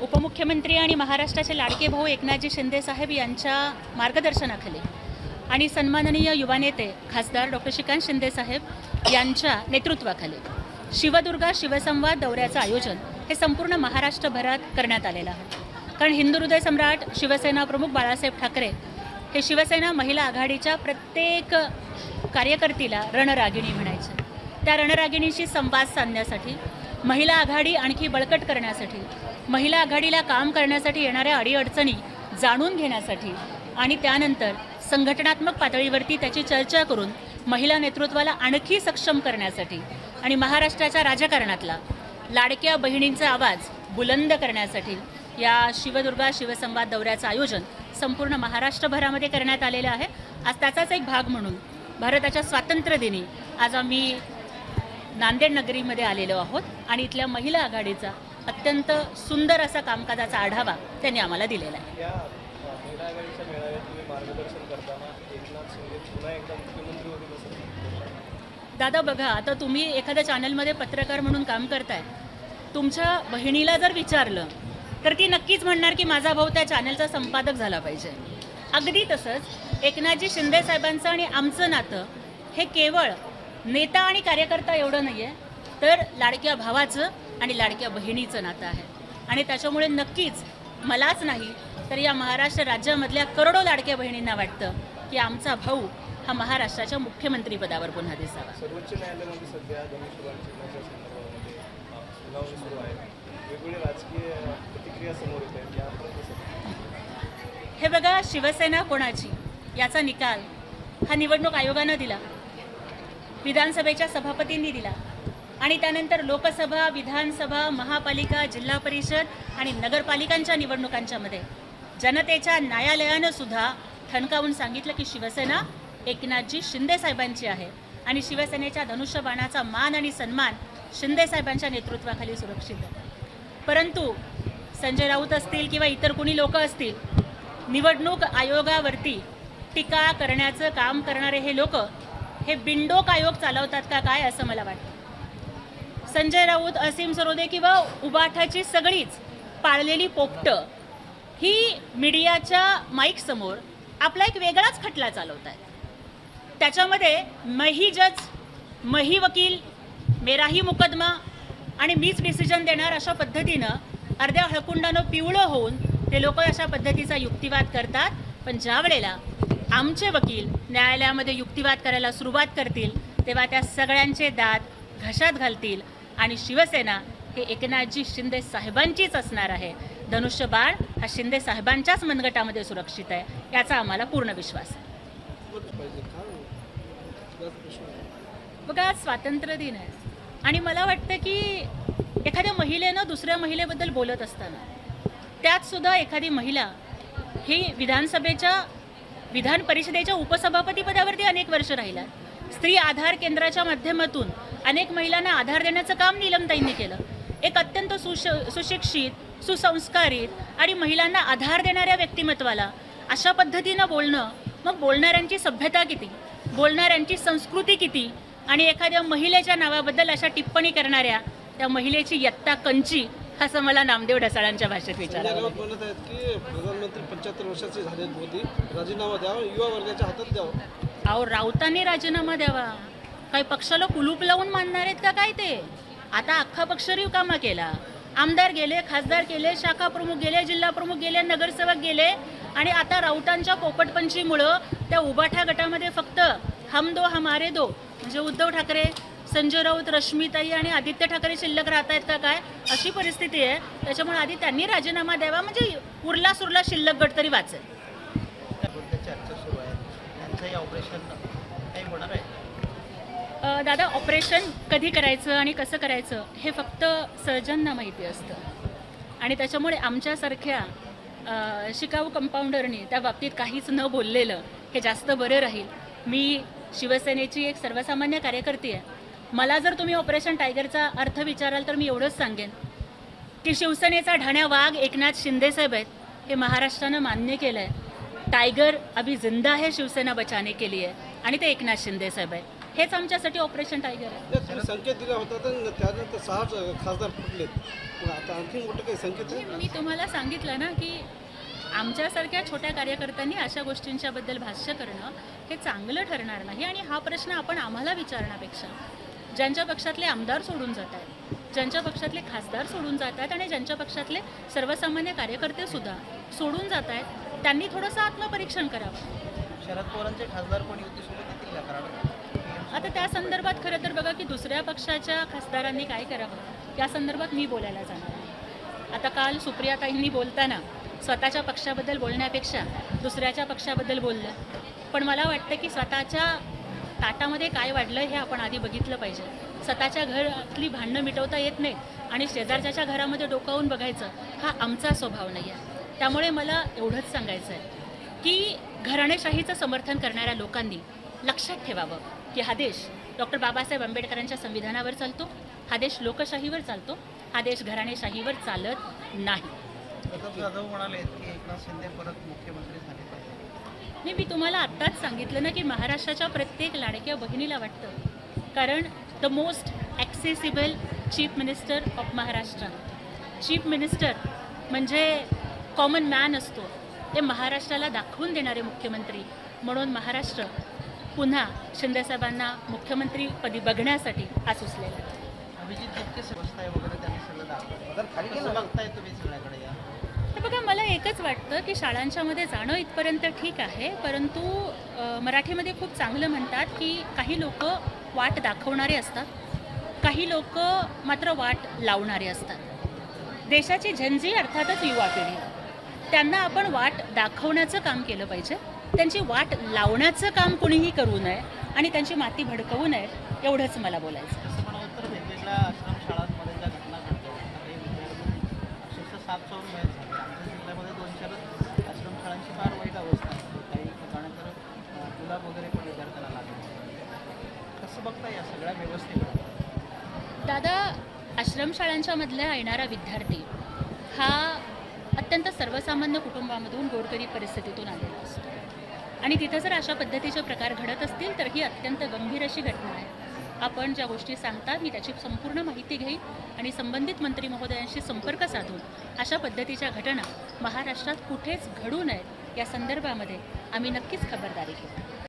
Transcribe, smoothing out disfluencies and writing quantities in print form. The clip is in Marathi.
उपमुख्यमंत्री आणि महाराष्ट्राचे लाडके भाऊ एकनाथजी शिंदे साहेब यांच्या मार्गदर्शनाखाली आणि सन्माननीय युवा नेते खासदार डॉक्टर श्रीकांत शिंदे साहेब यांच्या नेतृत्वाखाली शिवदुर्गा शिवसंवाद दौऱ्याचं आयोजन हे संपूर्ण महाराष्ट्रभरात करण्यात आलेलं आहे। कारण हिंदू हृदय सम्राट शिवसेना प्रमुख बाळासाहेब ठाकरे हे शिवसेना महिला आघाडीच्या प्रत्येक कार्यकर्तीला रणरागिणी म्हणायचे। त्या रणरागिणीशी संवाद साधण्यासाठी, महिला आघाडी आणखी बळकट करण्यासाठी, महिला आघाडीला काम करण्यासाठी येणाऱ्या अडीअडचणी जाणून घेण्यासाठी आणि त्यानंतर संघटनात्मक पातळीवरती त्याची चर्चा करून महिला नेतृत्वाला आणखी सक्षम करण्यासाठी आणि महाराष्ट्राच्या राजकारणातला लाडक्या बहिणींचा आवाज बुलंद करण्यासाठी या शिवदुर्गा शिवसंवाद दौऱ्याचं आयोजन संपूर्ण महाराष्ट्रभरामध्ये करण्यात आलेलं आहे। आज त्याचाच एक भाग म्हणून भारताच्या स्वातंत्र्यदिनी आज आम्ही नांदेड नगरीमध्ये आलेलो आहोत आणि इथल्या महिला आघाडीचा अत्यंत सुंदर असा कामकाजाचा आढावा त्यांनी आम्हाला दिलेला आहे। या महिला आघाडीच्या मेळाव्यात तुम्ही मार्गदर्शन करताना एकनाथ शिंदे पुन्हा एकदा मुख्यमंत्री होतील असं दादा बघा, आता तुम्ही एखाद्या चॅनलमध्ये पत्रकार म्हणून काम करताय, तुमच्या बहिणीला जर विचारलं तर ती नक्कीच म्हणणार की माझा भाऊ त्या चॅनलचा संपादक झाला पाहिजे। अगदी तसंच एकनाथजी शिंदे साहेबांचं आणि आमचं नातं हे केवळ नेता आणि कार्यकर्ता एवढं नाही आहे, तर लाडक्या भावाचं आणि लाडक्या बहिणीचं नातं आहे। आणि त्याच्यामुळे नक्कीच मलाच नाही तर या महाराष्ट्र राज्यामधल्या करोडो लाडक्या बहिणींना वाटतं की आमचा भाऊ हा महाराष्ट्राच्या मुख्यमंत्रीपदावर पुन्हा दिसावा। सर्वोच्च न्यायालयामध्ये सध्या धनुष्यबाण चिन्हाच्या संदर्भामध्ये सुनावणी सुरू आहे, वेगवेगळ्या राजकीय प्रतिक्रिया समोर येत आहेत, यापर्यंत हे बघा, शिवसेना कोणाची याचा निकाल हा निवडणूक आयोगानं दिला, विधानसभेच्या सभापतींनी दिला आणि त्यानंतर लोकसभा, विधानसभा, महापालिका, जिल्हा परिषद आणि नगरपालिकांच्या निवडणुकांच्यामध्ये जनतेच्या न्यायालयानं सुद्धा ठणकावून सांगितलं की शिवसेना एकनाथजी शिंदे साहेबांची आहे आणि शिवसेनेच्या धनुष्यबाणाचा मान आणि सन्मान शिंदे साहेबांच्या नेतृत्वाखाली सुरक्षित आहे। परंतु संजय राऊत असतील किंवा इतर कोणी लोक असतील, निवडणूक आयोगावरती टीका करण्याचं काम करणारे हे लोक हे बिंडोक आयोग चालवतात का काय असं मला वाटतं। संजय राऊत, असीम सरोदे किंवा उबाठाची सगळीच पाळलेली पोपटं ही मीडियाच्या माईक समोर आपला एक वेगळाच खटला चालवत आहे। त्याच्यामध्ये मही जज, मही वकील, मेराही मुकदमा आणि मीच डिसिजन देणार अशा पद्धतीनं अर्ध्या हळकुंडानं पिवळं होऊन ते लोक अशा पद्धतीचा युक्तिवाद करतात। पण ज्या वेळेला आमचे वकील न्यायालयामध्ये युक्तिवाद करायला सुरुवात करतील तेव्हा त्या सगळ्यांचे दात घशात घालतील आणि शिवसेना हे एकनाथजी शिंदे साहेबांचीच असणार आहे। धनुष्यबाण हा शिंदे साहेबांच्याच मनगटामध्ये सुरक्षित आहे याचा आम्हाला पूर्ण विश्वास आहे। बघा, आज स्वातंत्र्य दिन आहे आणि मला वाटतं की एखाद्या महिलेनं दुसऱ्या महिलेबद्दल बोलत असताना त्यात सुद्धा एखादी महिला ही विधान परिषदेच्या उपसभापती पदावरती अनेक वर्ष राहिल्या। स्त्री आधार केंद्राच्या माध्यमातून अनेक महिलांना आधार देण्याचं काम नीलमताईंनी केलं। एक अत्यंत सुशिक्षित, सुसंस्कारित आणि महिलांना आधार देणाऱ्या व्यक्तिमत्वाला अशा पद्धतीनं बोलणं, मग बोलणाऱ्यांची सभ्यता किती, बोलणाऱ्यांची संस्कृती किती आणि एखाद्या महिलेच्या नावाबद्दल अशा टिप्पणी करणाऱ्या त्या महिलेची इयत्ता कंची असं मला नामदेव ढसाळांच्या भाषेत विचारावं लागेल। म्हणत आहेत की प्रधानमंत्री 75 वर्षाचे झाले, मोदी राजीनामा द्यावा, युवा वर्गाच्या हातात द्यावा। अहो, राऊतांनी राजीनामा द्यावा, काही पक्षाला कुलूप लावून मानणार आहेत का काय ते? आता अख्खा पक्ष रिकामा केला, आमदार गेले, खासदार गेले, शाखा प्रमुख गेले, जिल्हा प्रमुख गेले, नगरसेवक गेले आणि आता राऊतांच्या पोपटपंचीमुळं त्या उबाठा गटामध्ये फक्त हम दो हमारे दो म्हणजे उद्धव ठाकरे, संजय राऊत, रश्मीताई आणि आदित्य ठाकरे शिल्लक राहत आहेत का काय अशी परिस्थिती आहे। त्याच्यामुळे आधी त्यांनी राजीनामा द्यावा म्हणजे उरला सुरला शिल्लक गट तरी वाचेल। चर्चा सुरू आहे, त्यांचंही ऑपरेशन काही होणार आहे? दादा, ऑपरेशन कधी करायचं आणि कसं करायचं हे फक्त सर्जनना माहिती असतं आणि त्याच्यामुळे आमच्यासारख्या शिकाऊ कंपाऊंडरनी त्या बाबतीत काहीच न बोललेलं हे जास्त बरं राहील। मी शिवसेनेची एक सर्वसामान्य कार्यकर्ती आहे। मला जर तुम्ही ऑपरेशन टायगरचा अर्थ विचाराल तर मी एवढंच सांगेन की शिवसेनेचा ढाण्या वाघ एकनाथ शिंदे साहेब आहेत, हे महाराष्ट्रानं मान्य केलं आहे। टायगर अभी जिंदा है, शिवसेना बचाने के लिए आणि ते एकनाथ शिंदे साहेब आहेत। हेच आमच्यासाठी ऑपरेशन टायगर आहे. नाही, तुम्ही संकेत दिला होता तर त्यानंतर 6 खासदार फुटलेत. पण आता आणखी मोठे काही संकेत आहे? मी तुम्हाला सांगितलं ना की आमच्यासारख्या छोट्या कार्यकर्त्यांनी अशा गोष्टींच्याबद्दल भाष्य करणं हे चांगलं ठरणार नाही. आणि हा प्रश्न आपण आम्हाला विचारण्यापेक्षा ज्यांच्या पक्षातले आमदार सोडून जात आहेत, ज्यांच्या पक्षातले खासदार सोडून जात आहेत आणि ज्यांच्या पक्षातले सर्वसामान्य कार्यकर्ते सुद्धा सोडून जात आहेत, त्यांनी थोडंसं आत्मपरीक्षण करावं. शरद पवारांचे खासदार पण युतीसोबत येतील का कराड? आता त्या संदर्भात खरं तर बघा की दुसऱ्या पक्षाच्या खासदारांनी काय करावं या संदर्भात मी बोलायला जाणार आहे. आता काल सुप्रियाताईंनी बोलताना स्वतःच्या पक्षाबद्दल बोलण्यापेक्षा दुसऱ्याच्या पक्षाबद्दल बोललं. पण मला वाटतं की स्वतःच्या ताटामध्ये काय वाढलं हे आपण आधी बघितलं पाहिजे. स्वतःच्या घरातली भांडणं मिटवता येत नाही आणि शेजारच्याच्या घरामध्ये डोकावून बघायचं हा आमचा स्वभाव नाही आहे. त्यामुळे मला एवढंच सांगायचं आहे की घराणेशाहीचं समर्थन करणाऱ्या लोकांनी लक्षात ठेवावं की हा देश डॉक्टर बाबासाहेब आंबेडकरांच्या संविधानावर चालतो, हा देश लोकशाहीवर चालतो, हा देश घराणेशाहीवर चालत नाही. प्रताप जाधव म्हणाले की एकनाथ शिंदे परत मुख्यमंत्री झाले पाहिजे. नाही, मी तुम्हाला आत्ताच सांगितलं ना की महाराष्ट्राच्या प्रत्येक लाडक्या बहिणीला वाटतं. कारण the most accessible chief minister of Maharashtra, chief minister म्हणजे कॉमन मॅन असतो, ते महाराष्ट्राला दाखवून देणारे मुख्यमंत्री म्हणून महाराष्ट्र पुन्हा शिंदेसाहेबांना मुख्यमंत्रीपदी बघण्यासाठी आसुसलेला आहे. अभिजित जितके व्यवस्था आहे वगैरे त्यांनी सगळं दाखवलं. कसं बघताय तुम्ही सगळ्याकडे या? तर बघा, मला एकच वाटतं की शाळांच्यामध्ये जाणं इथपर्यंत ठीक आहे, परंतु मराठीमध्ये खूप चांगलं म्हणतात की काही लोक वाट दाखवणारे असतात, काही लोक मात्र वाट लावणारे असतात. देशाची झंझी अर्थातच युवा पिढी, त्यांना आपण वाट दाखवण्याचं काम केलं पाहिजे, त्यांची वाट लावण्याचं काम कोणीही करू नये आणि त्यांची माती भडकवू नये, एवढंच मला बोलायचं. असं म्हणावं तर वेगवेगळ्या आश्रमशाळांमध्ये ज्या घटना घडतात, काही विद्यार्थी अक्षरशः साप चावून मयत झाले. आमच्या जिल्ह्यामध्ये 2-4 आश्रमशाळांची फार वाईट अवस्था आहे. काही ठिकाणी तर गुलाब वगैरे पण विद्यार्थ्यांना लागले. कसं बघता या सगळ्या व्यवस्थेकडे? दादा, आश्रमशाळांच्या मधल्या येणारा विद्यार्थी हा अत्यंत सर्वसामान्य कुटुंबामधून गोरगरीब परिस्थितीतून आलेला असतो आणि तिथं जर अशा पद्धतीचे प्रकार घडत असतील तर ही अत्यंत गंभीर अशी घटना आहे. आपण ज्या गोष्टी सांगता मी त्याची संपूर्ण माहिती घेईन आणि संबंधित मंत्री महोदयांशी संपर्क साधून अशा पद्धतीच्या घटना महाराष्ट्रात कुठेच घडू नयेत या संदर्भामध्ये आम्ही नक्कीच खबरदारी घेऊ.